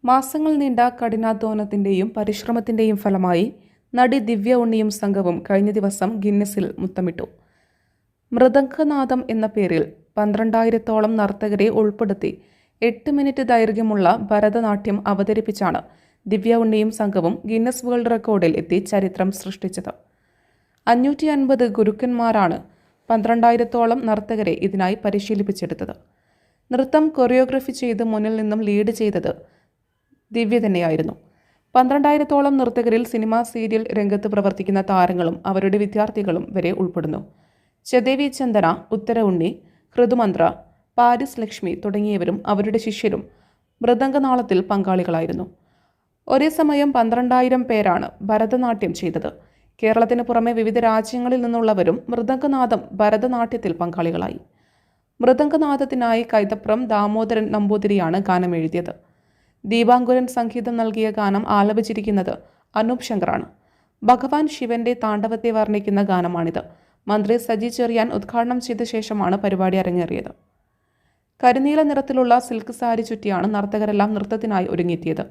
മാസങ്ങൾ നീണ്ട കഠിനാധ്വാനത്തിന്റെയും പരിശ്രമത്തിന്റെയും ഫലമായി നടി ദിവ്യ ഉണ്ണിയും സംഘവും കഴിഞ്ഞ ദിവസം ഗിന്നസിൽ മുത്തമിട്ടു. മൃദംഗനാദം എന്ന പേരിൽ 12,000-ഓളം നർത്തകരെ ഉൾപ്പെടുത്തി 8 മിനിറ്റ് ദൈർഘ്യമുള്ള ഭരതനാട്യം അവതരിപ്പിച്ചാണ് ദിവ്യ ഉണ്ണിയും സംഘവും ഗിന്നസ് വേൾഡ് റെക്കോർഡിൽ എത്തി ചരിത്രം സൃഷ്ടിച്ചത്. 550 ഗുരുക്കന്മാരാണ് 12,000-ഓളം നർത്തകരെ ഇതിനായി പരിശീലിപ്പിച്ചെടുത്തത്. നൃത്തം കൊറിയോഗ്രഫി ചെയ്ത് മുന്നിൽ നിന്നും ലീഡ് ചെയ്തത് ദിവ്യ തന്നെയായിരുന്നു. 12,000-ഓളം നർത്തകരിൽ സിനിമ, സീരിയൽ രംഗത്ത് പ്രവർത്തിക്കുന്ന താരങ്ങളും അവരുടെ വിദ്യാർത്ഥികളും വരെ ഉൾപ്പെടുന്നു. ചദേവി ചന്ദന, ഉത്തര ഉണ്ണി, ഋതുമന്ത്ര, പാരിസ് ലക്ഷ്മി തുടങ്ങിയവരും അവരുടെ ശിഷ്യരും മൃദംഗനാളത്തിൽ പങ്കാളികളായിരുന്നു. ഒരേ സമയം 12,000 പേരാണ് ഭരതനാട്യം ചെയ്തത്. കേരളത്തിന് പുറമെ വിവിധ രാജ്യങ്ങളിൽ നിന്നുള്ളവരും മൃദംഗനാദം ഭരതനാട്യത്തിൽ പങ്കാളികളായി. മൃദംഗനാദത്തിനായി കൈതപ്രം ദാമോദരൻ നമ്പൂതിരിയാണ് ഗാനം എഴുതിയത്. ദീപാങ്കുരൻ സംഗീതം നൽകിയ ഗാനം ആലപിച്ചിരിക്കുന്നത് അനൂപ് ശങ്കറാണ്. ഭഗവാൻ ശിവന്റെ താണ്ഡവത്തെ വർണ്ണിക്കുന്ന ഗാനമാണിത്. മന്ത്രി സജി ചെറിയാൻ ഉദ്ഘാടനം ചെയ്ത ശേഷമാണ് പരിപാടി അരങ്ങേറിയത്. കരിനീല നിറത്തിലുള്ള സിൽക്ക് സാരി ചുറ്റിയാണ് നർത്തകരെല്ലാം നൃത്തത്തിനായി ഒരുങ്ങിയെത്തിയത്.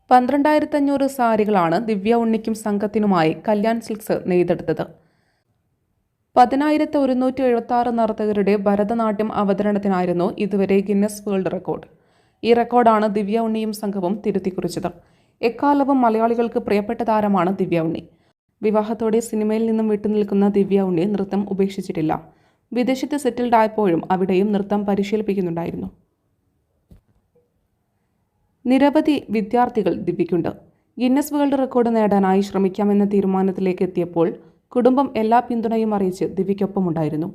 12,500 സാരികളാണ് ദിവ്യ ഉണ്ണിക്കും സംഘത്തിനുമായി കല്യാൺ സിൽക്സ് നെയ്തെടുത്തത്. 10,176 നർത്തകരുടെ ഭരതനാട്യം അവതരണത്തിനായിരുന്നു ഇതുവരെ ഗിന്നസ് വേൾഡ് റെക്കോർഡ്. ഈ റെക്കോർഡാണ് ദിവ്യ ഉണ്ണിയും സംഘവും തിരുത്തിക്കുറിച്ചത്. എക്കാലവും മലയാളികൾക്ക് പ്രിയപ്പെട്ട താരമാണ് ദിവ്യ ഉണ്ണി. വിവാഹത്തോടെ സിനിമയിൽ നിന്നും വിട്ടുനിൽക്കുന്ന ദിവ്യ ഉണ്ണി നൃത്തം ഉപേക്ഷിച്ചിട്ടില്ല. വിദേശത്ത് സെറ്റിൽഡ് ആയപ്പോഴും അവിടെയും നൃത്തം പരിശീലിപ്പിക്കുന്നുണ്ടായിരുന്നു. നിരവധി വിദ്യാർത്ഥികൾ ദിവ്യയ്ക്കുണ്ട്. ഗിന്നസ് വേൾഡ് റെക്കോർഡ് നേടാനായി ശ്രമിക്കാമെന്ന തീരുമാനത്തിലേക്ക് എത്തിയപ്പോൾ കുടുംബം എല്ലാ പിന്തുണയും അറിയിച്ച് ദിവ്യയ്ക്കൊപ്പമുണ്ടായിരുന്നു.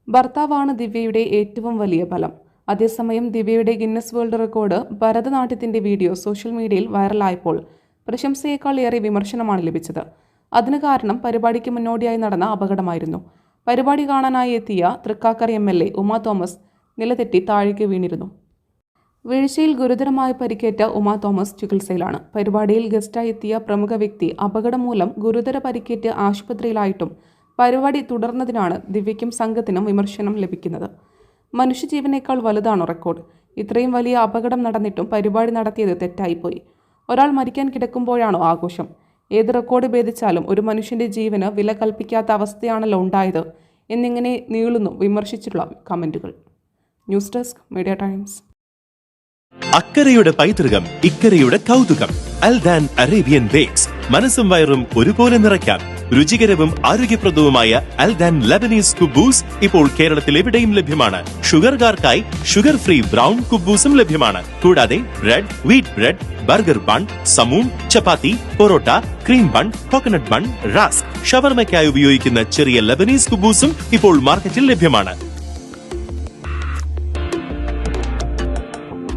ഭർത്താവാണ് ദിവ്യയുടെ ഏറ്റവും വലിയ ബലം. അതേസമയം ദിവ്യയുടെ ഗിന്നസ് വേൾഡ് റെക്കോർഡ് ഭരതനാട്യത്തിന്റെ വീഡിയോ സോഷ്യൽ മീഡിയയിൽ വൈറലായപ്പോൾ പ്രശംസയേക്കാൾ ഏറെ വിമർശനമാണ് ലഭിച്ചത്. അതിന് കാരണം പരിപാടിക്ക് മുന്നോടിയായി നടന്ന അപകടമായിരുന്നു. പരിപാടി കാണാനായി എത്തിയ തൃക്കാക്കര MLA ഉമാ തോമസ് നിലതെറ്റി താഴേക്ക് വീണിരുന്നു. വീഴ്ചയിൽ ഗുരുതരമായി പരിക്കേറ്റ ഉമാ തോമസ് ചികിത്സയിലാണ്. പരിപാടിയിൽ ഗസ്റ്റായി എത്തിയ പ്രമുഖ വ്യക്തി അപകടം മൂലം ഗുരുതര പരിക്കേറ്റ് ആശുപത്രിയിലായിട്ടും പരിപാടി തുടർന്നതിനാണ് ദിവ്യയ്ക്കും സംഘത്തിനും വിമർശനം ലഭിക്കുന്നത്. മനുഷ്യജീവനേക്കാൾ വലുതാണോ റെക്കോർഡ്? ഇത്രയും വലിയ അപകടം നടന്നിട്ടും പരിപാടി നടത്തിയത് തെറ്റായിപ്പോയി. ഒരാൾ മരിക്കാൻ കിടക്കുമ്പോഴാണോ ആഘോഷം? ഏത് റെക്കോർഡ് ഭേദിച്ചാലും ഒരു മനുഷ്യന്റെ ജീവന് വില കൽപ്പിക്കാത്ത അവസ്ഥയാണല്ലോ ഉണ്ടായത് എന്നിങ്ങനെ നീളുന്നു വിമർശിച്ചിട്ടുള്ള കമന്റുകൾ. News desk, media times. അക്കരയുടെ പൈതൃകം, ഇക്കരയുടെ കൗതുകം. Aldan Arabian bakes. മനസ്സും വയറും ഒരുപോലെ നിറയ്ക്കാം. രുചികരവും ആരോഗ്യപ്രദവുമായ അൽദാൻ ലബനീസ് കുബൂസ് ഇപ്പോൾ കേരളത്തിൽ എവിടെയും ലഭ്യമാണ്. ഷുഗർകാർക്കായി ഷുഗർ ഫ്രീ ബ്രൗൺ കുബൂസും ലഭ്യമാണ്. കൂടാതെ bread, wheat bread, burger bun, സമൂൺ, chapati, parotta, cream bun, coconut bun, rusk, ഷവർമയ്ക്കായി ഉപയോഗിക്കുന്ന ചെറിയ ലബനീസ് കുബൂസും ഇപ്പോൾ മാർക്കറ്റിൽ ലഭ്യമാണ്.